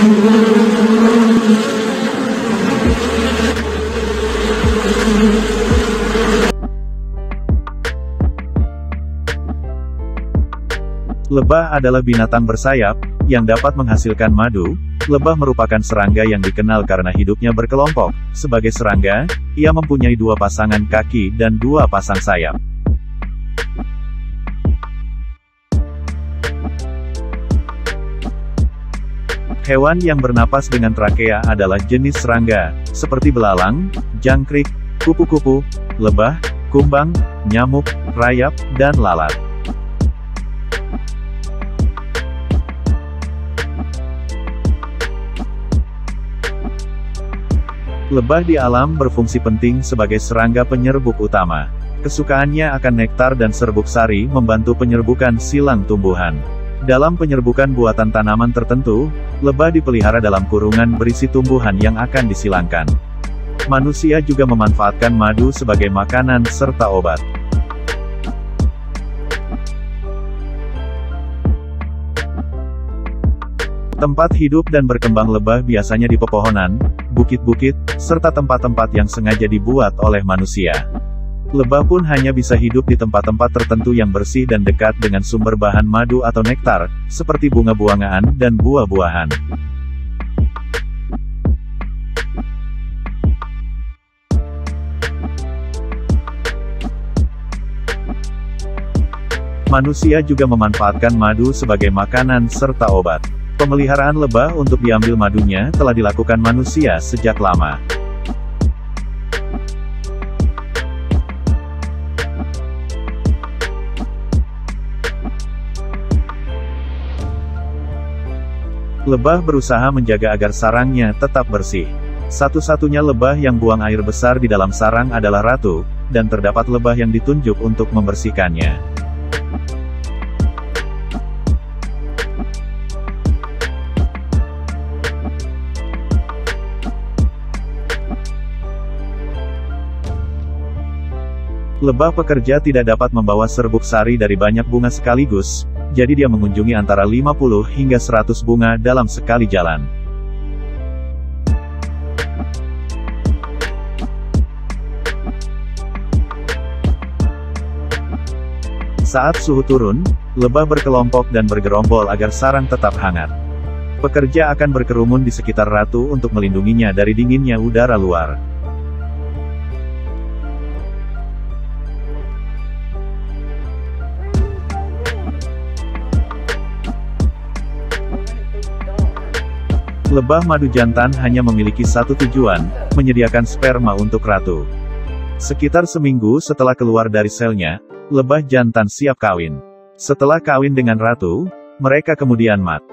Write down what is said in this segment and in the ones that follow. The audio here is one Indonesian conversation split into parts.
Lebah adalah binatang bersayap, yang dapat menghasilkan madu. Lebah merupakan serangga yang dikenal karena hidupnya berkelompok. Sebagai serangga, ia mempunyai 2 pasangan kaki dan 2 pasang sayap. Hewan yang bernapas dengan trakea adalah jenis serangga, seperti belalang, jangkrik, kupu-kupu, lebah, kumbang, nyamuk, rayap, dan lalat. Lebah di alam berfungsi penting sebagai serangga penyerbuk utama. Kesukaannya akan nektar dan serbuk sari membantu penyerbukan silang tumbuhan. Dalam penyerbukan buatan tanaman tertentu, lebah dipelihara dalam kurungan berisi tumbuhan yang akan disilangkan. Manusia juga memanfaatkan madu sebagai makanan serta obat. Tempat hidup dan berkembang lebah biasanya di pepohonan, bukit-bukit, serta tempat-tempat yang sengaja dibuat oleh manusia. Lebah pun hanya bisa hidup di tempat-tempat tertentu yang bersih dan dekat dengan sumber bahan madu atau nektar, seperti bunga-bungaan dan buah-buahan. Manusia juga memanfaatkan madu sebagai makanan serta obat. Pemeliharaan lebah untuk diambil madunya telah dilakukan manusia sejak lama. Lebah berusaha menjaga agar sarangnya tetap bersih. Satu-satunya lebah yang buang air besar di dalam sarang adalah ratu, dan terdapat lebah yang ditunjuk untuk membersihkannya. Lebah pekerja tidak dapat membawa serbuk sari dari banyak bunga sekaligus, jadi dia mengunjungi antara 50 hingga 100 bunga dalam sekali jalan. Saat suhu turun, lebah berkelompok dan bergerombol agar sarang tetap hangat. Pekerja akan berkerumun di sekitar ratu untuk melindunginya dari dinginnya udara luar. Lebah madu jantan hanya memiliki satu tujuan, menyediakan sperma untuk ratu. Sekitar seminggu setelah keluar dari selnya, lebah jantan siap kawin. Setelah kawin dengan ratu, mereka kemudian mati.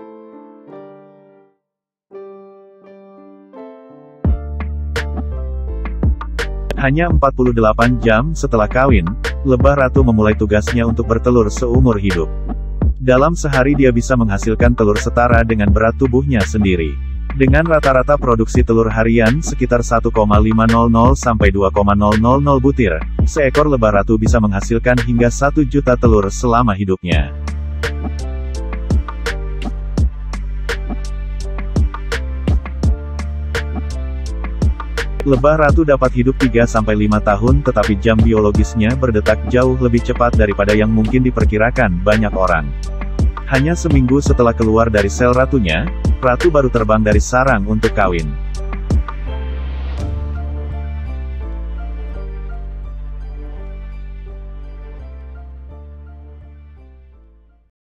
Hanya 48 jam setelah kawin, lebah ratu memulai tugasnya untuk bertelur seumur hidup. Dalam sehari dia bisa menghasilkan telur setara dengan berat tubuhnya sendiri. Dengan rata-rata produksi telur harian sekitar 1,500 sampai 2,000 butir, seekor lebah ratu bisa menghasilkan hingga 1 juta telur selama hidupnya. Lebah ratu dapat hidup 3-5 tahun tetapi jam biologisnya berdetak jauh lebih cepat daripada yang mungkin diperkirakan banyak orang. Hanya seminggu setelah keluar dari sel ratunya, ratu baru terbang dari sarang untuk kawin.